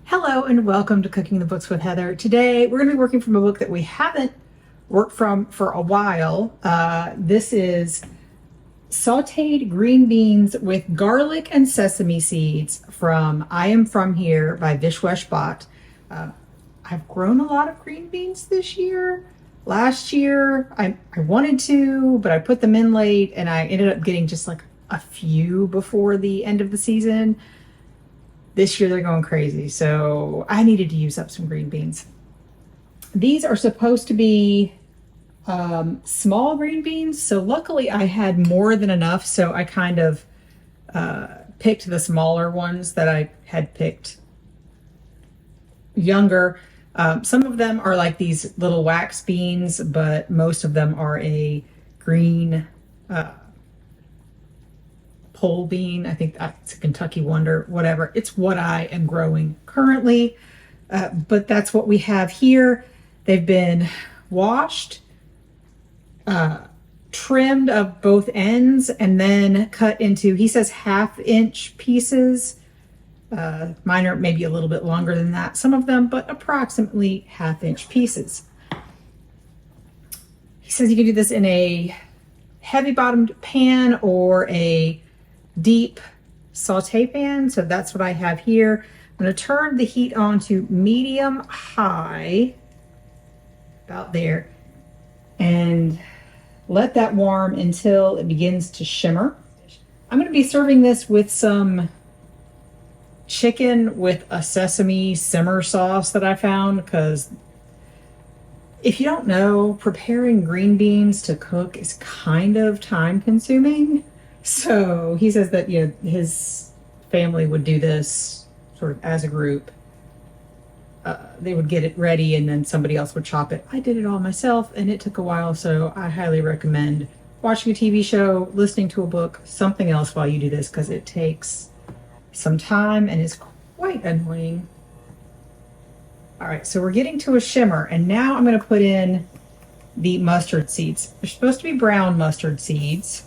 Hello and welcome to Cooking the Books with Heather. Today we're going to be working from a book that we haven't worked from for a while. This is Sauteed Green Beans with Garlic and Sesame Seeds from I Am From Here by Vishwesh Bhatt. I've grown a lot of green beans this year. Last year I wanted to, but I put them in late and I ended up getting just like a few before the end of the season. This year they're going crazy, so I needed to use up some green beans. These are supposed to be small green beans, so luckily I had more than enough, so I kind of picked the smaller ones that I had picked younger. Some of them are like these little wax beans, but most of them are a green pole bean. I think that's a Kentucky Wonder, whatever. It's what I am growing currently, but that's what we have here. They've been washed, trimmed of both ends, and then cut into, he says, 1/2-inch pieces. Mine are maybe a little bit longer than that, some of them, but approximately 1/2-inch pieces. He says you can do this in a heavy bottomed pan or a deep saute pan, so that's what I have here. I'm going to turn the heat on to medium high, about there, and let that warm until it begins to shimmer. I'm going to be serving this with some chicken with a sesame simmer sauce that I found, because if you don't know, preparing green beans to cook is kind of time consuming. So he says that, you know, his family would do this sort of as a group. They would get it ready and then somebody else would chop it. I did it all myself and it took a while, so I highly recommend watching a TV show, listening to a book, something else while you do this, because it takes some time and is quite annoying. All right, so we're getting to a shimmer, and now I'm going to put in the mustard seeds. They're supposed to be brown mustard seeds,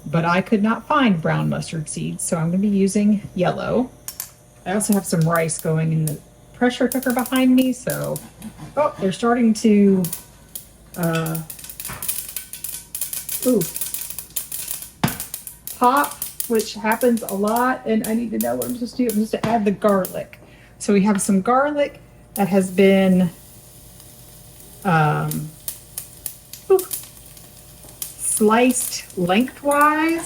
but I could not find brown mustard seeds, so I'm going to be using yellow. I also have some rice going in the pressure cooker behind me, so they're starting to pop, which happens a lot, and I need to know what I'm supposed to do. I'm supposed to add the garlic. So we have some garlic that has been sliced lengthwise.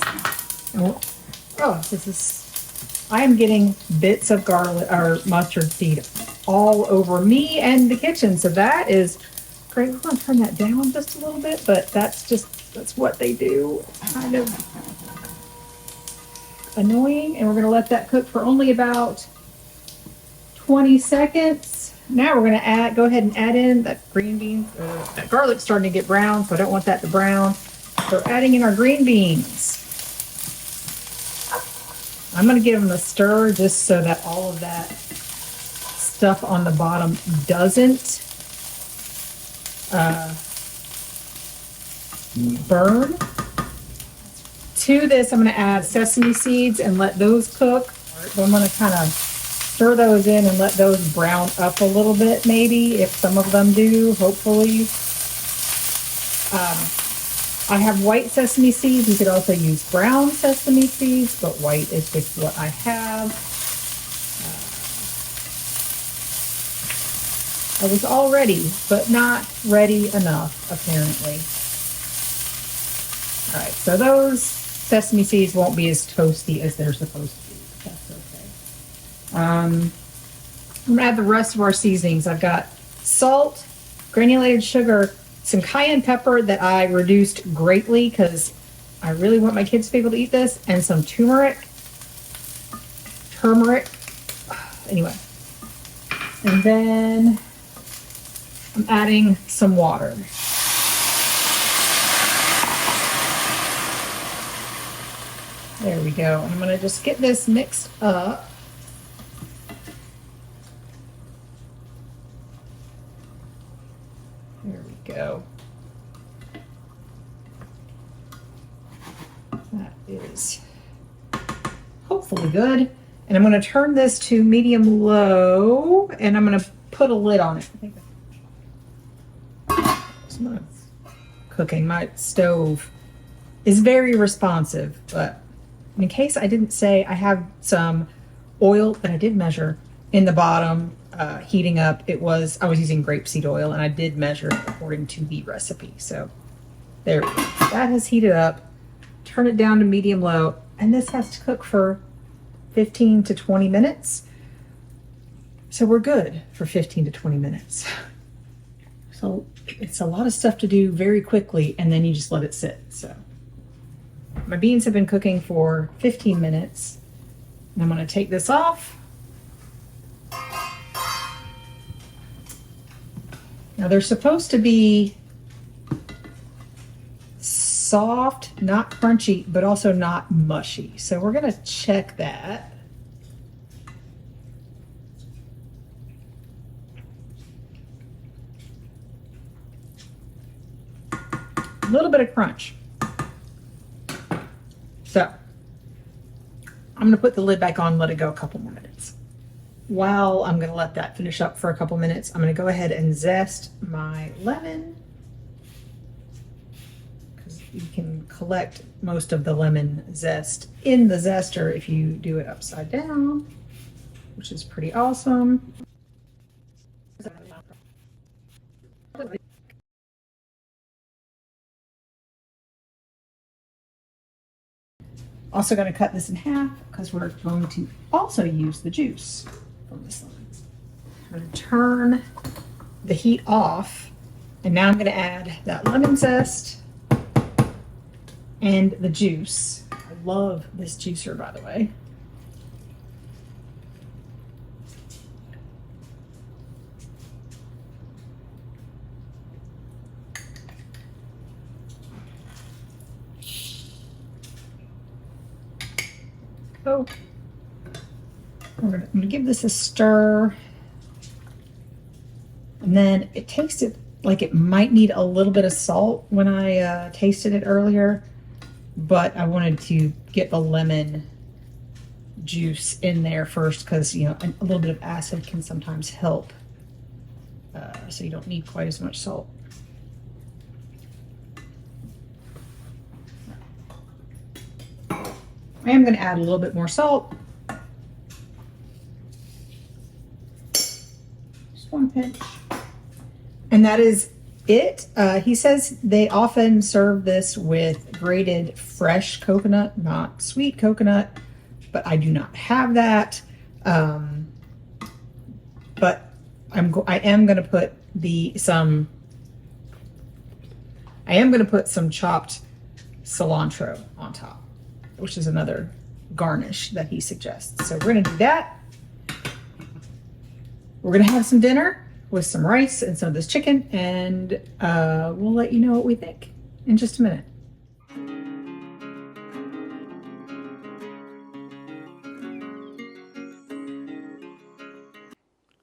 I am getting bits of garlic or mustard seed all over me and the kitchen. So that is great. We're going to turn that down just a little bit, but that's what they do. It's kind of annoying. And we're going to let that cook for only about 20 seconds. Now we're going to go ahead and add in that green beans. That garlic's starting to get brown, so I don't want that to brown. So adding in our green beans. I'm going to give them a stir just so that all of that stuff on the bottom doesn't burn. To this, I'm going to add sesame seeds and let those cook. So I'm going to kind of stir those in and let those brown up a little bit, maybe, if some of them do, hopefully. I have white sesame seeds. You could also use brown sesame seeds, but white is just what I have. I was all ready, but not ready enough, apparently. All right, so those sesame seeds won't be as toasty as they're supposed to be. That's okay. I'm going to add the rest of our seasonings. I've got salt, granulated sugar, some cayenne pepper that I reduced greatly because I really want my kids to be able to eat this, and some turmeric. Anyway. And then I'm adding some water. There we go. I'm going to just get this mixed up. There we go. That is hopefully good. And I'm going to turn this to medium low, and I'm going to put a lid on it. Cooking. My stove is very responsive, but in case I didn't say, I have some oil that I did measure in the bottom heating up. I was using grapeseed oil, and I did measure according to the recipe. So there, that has heated up. Turn it down to medium low, and this has to cook for 15 to 20 minutes. So we're good for 15 to 20 minutes. So it's a lot of stuff to do very quickly, and then you just let it sit. So my beans have been cooking for 15 minutes, and I'm going to take this off. Now they're supposed to be soft, not crunchy, but also not mushy. So we're going to check that. A little bit of crunch. So I'm going to put the lid back on, let it go a couple more minutes. While I'm going to let that finish up for a couple minutes, I'm going to go ahead and zest my lemon, because you can collect most of the lemon zest in the zester if you do it upside down, which is pretty awesome. Also going to cut this in half because we're going to also use the juice from this lemon. I'm going to turn the heat off, and now I'm going to add that lemon zest and the juice. I love this juicer, by the way. Oh, I'm going to give this a stir. And then it tasted like it might need a little bit of salt when I tasted it earlier, but I wanted to get the lemon juice in there first because, you know, a little bit of acid can sometimes help. So you don't need quite as much salt. I am going to add a little bit more salt. Just one pinch. And that is it. He says they often serve this with grated fresh coconut, not sweet coconut, but I do not have that. But I am going to put some chopped cilantro on top, which is another garnish that he suggests. So we're going to do that. We're going to have some dinner with some rice and some of this chicken, and we'll let you know what we think in just a minute.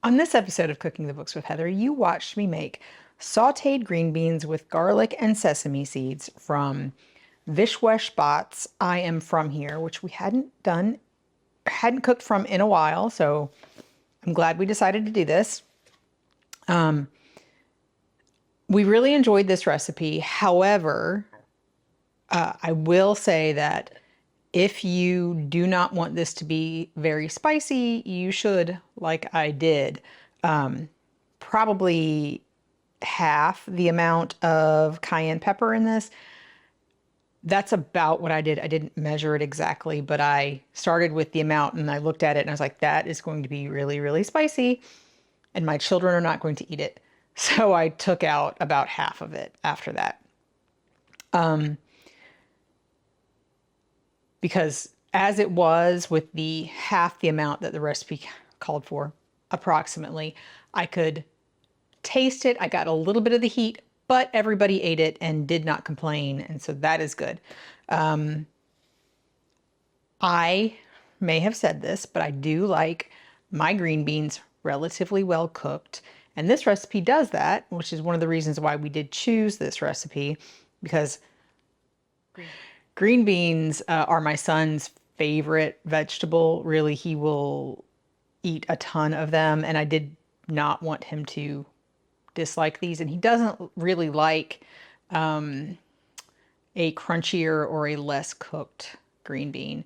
On this episode of Cooking the Books with Heather, you watched me make sauteed green beans with garlic and sesame seeds from Vishwesh Bot's I Am From Here, which we hadn't cooked from in a while, so I'm glad we decided to do this. We really enjoyed this recipe. However, I will say that if you do not want this to be very spicy, you should, like I did, probably half the amount of cayenne pepper in this. That's about what I did. I didn't measure it exactly, but I started with the amount and I looked at it and I was like, that is going to be really, really spicy and my children are not going to eat it. So I took out about half of it after that. Because as it was with the half the amount that the recipe called for, approximately, I could taste it. I got a little bit of the heat, but everybody ate it and did not complain. And so that is good. I may have said this, but I do like my green beans relatively well cooked. And this recipe does that, which is one of the reasons why we did choose this recipe, because green beans are my son's favorite vegetable. Really, he will eat a ton of them, and I did not want him to dislike these. And he doesn't really like a crunchier or a less cooked green bean,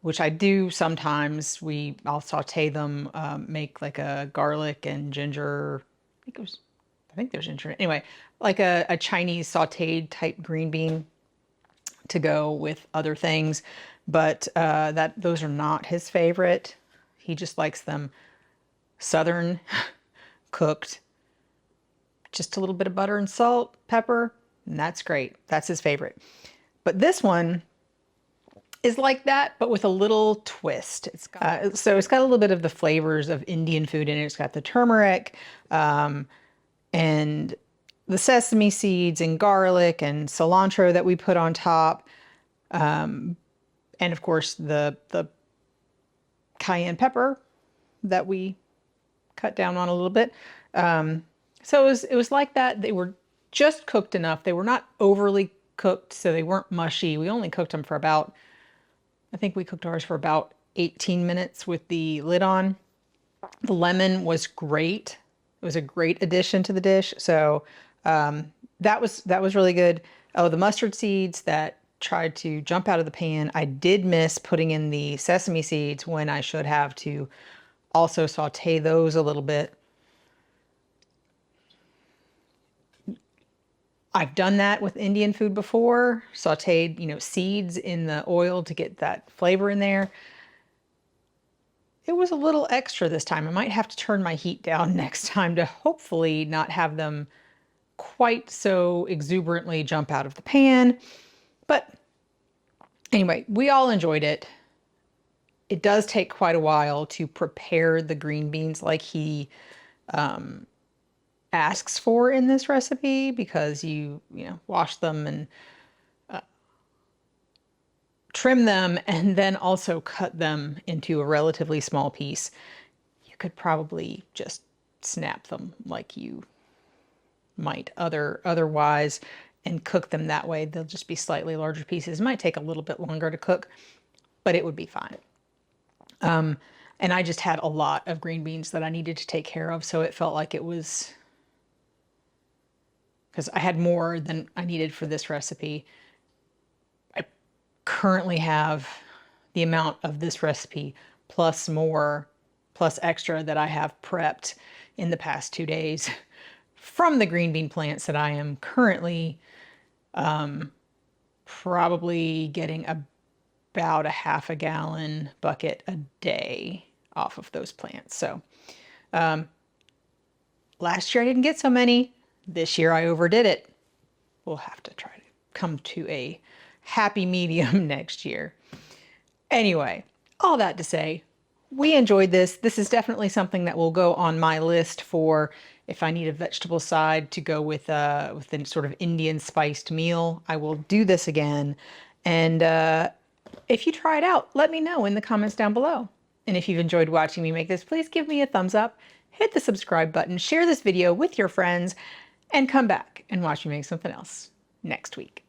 which I do sometimes. I'll saute them, make like a garlic and ginger. I think there's ginger. Anyway, like a Chinese sauteed type green bean to go with other things, but those are not his favorite. He just likes them southern, cooked, just a little bit of butter and salt, pepper, and that's great. That's his favorite. But this one is like that, but with a little twist. So it's got a little bit of the flavors of Indian food in it. It's got the turmeric, and the sesame seeds and garlic and cilantro that we put on top. And of course the cayenne pepper that we cut down on a little bit. So it was like that. They were just cooked enough. They were not overly cooked, so they weren't mushy. We only cooked them for about, I think we cooked ours for about 18 minutes with the lid on. The lemon was great. It was a great addition to the dish. So that was really good. Oh, the mustard seeds that tried to jump out of the pan. I did miss putting in the sesame seeds when I should have to also saute those a little bit. I've done that with Indian food before, sauteed, seeds in the oil to get that flavor in there. It was a little extra this time. I might have to turn my heat down next time to hopefully not have them quite so exuberantly jump out of the pan. But anyway, we all enjoyed it. It does take quite a while to prepare the green beans like he asks for in this recipe, because you wash them and trim them and then also cut them into a relatively small piece. You could probably just snap them like you might otherwise and cook them that way. They'll just be slightly larger pieces. It might take a little bit longer to cook, but it would be fine. And I just had a lot of green beans that I needed to take care of, so it felt like it was, because I had more than I needed for this recipe. I currently have the amount of this recipe plus more, plus extra that I have prepped in the past 2 days from the green bean plants that I am currently probably getting about a half a gallon bucket a day off of those plants. So last year I didn't get so many. This year I overdid it. We'll have to try to come to a happy medium next year. Anyway, all that to say, we enjoyed this. This is definitely something that will go on my list for if I need a vegetable side to go with a sort of Indian spiced meal. I will do this again. And if you try it out, let me know in the comments down below. And if you've enjoyed watching me make this, please give me a thumbs up, hit the subscribe button, share this video with your friends, and come back and watch me make something else next week.